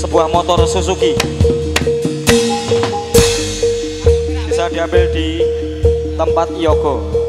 sebuah motor Suzuki. Bisa diambil di tempat Yogo.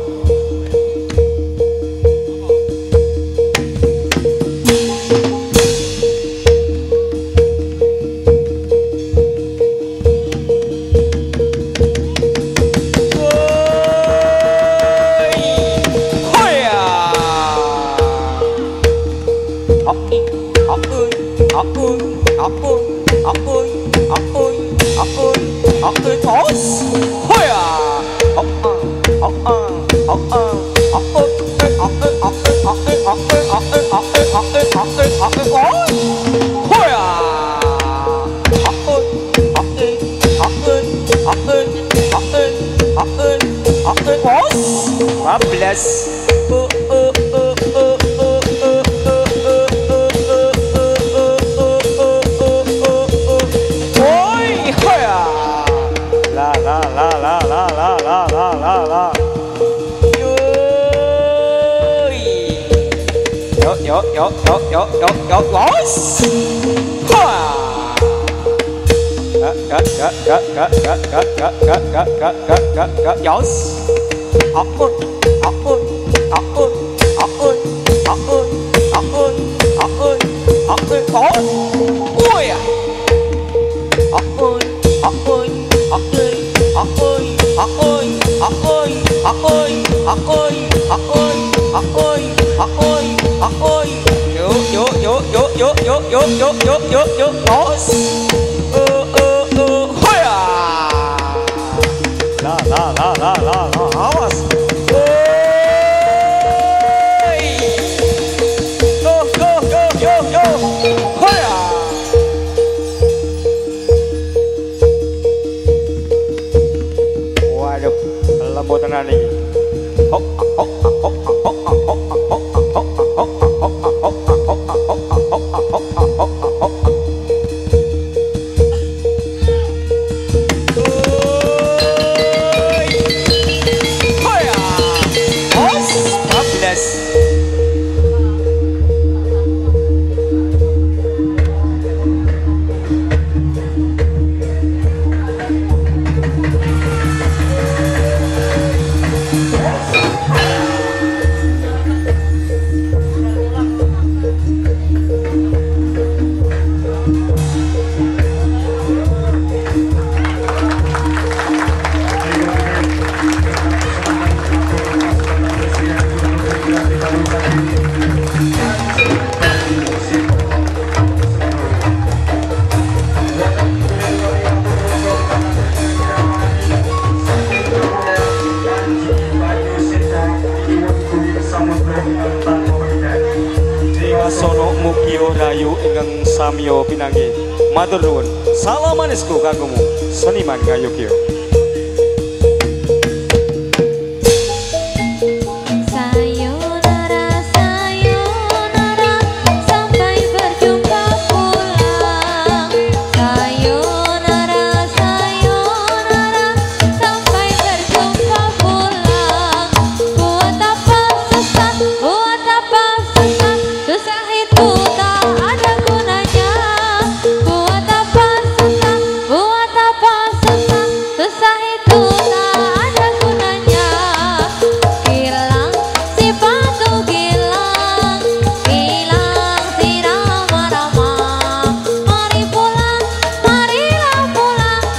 Samyo pinanggih matur nuwun salam manisku kagumu seniman Ngayogya.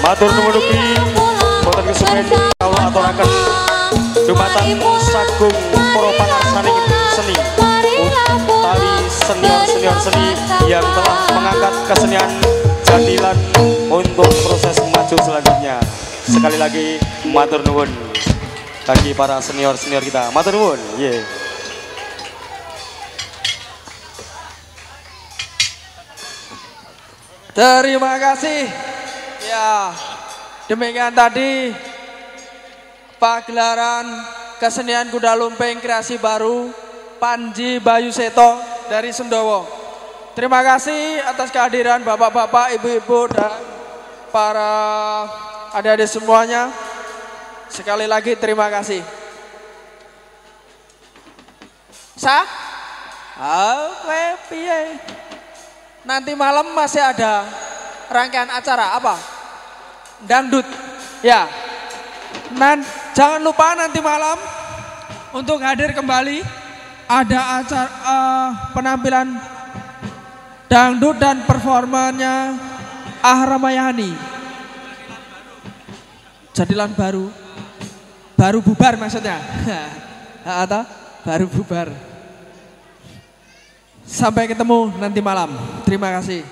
Matur nuwun ugi boten kesupen kawula aturaken dumatan sagung para pangarsaning seni utawi senior-senior seni yang telah mengangkat kesenian jadilan untuk proses maju selanjutnya. Sekali lagi matur nuwun bagi para senior-senior kita. Matur nuwun. Terima kasih. Ya, demikian tadi pagelaran kesenian kuda lumping kreasi baru Panji Bayu Seto dari Sendowo. Terima kasih atas kehadiran bapak-bapak, ibu-ibu dan para adik-adik semuanya. Sekali lagi terima kasih. Sah? Oke, piye? Nanti malam masih ada rangkaian acara apa? Dangdut. Ya. Jangan lupa nanti malam untuk hadir kembali ada acara penampilan dangdut dan performanya Ahramayani. Jadilan baru. Baru bubar maksudnya. Atau baru bubar. Sampai ketemu nanti malam. Terima kasih.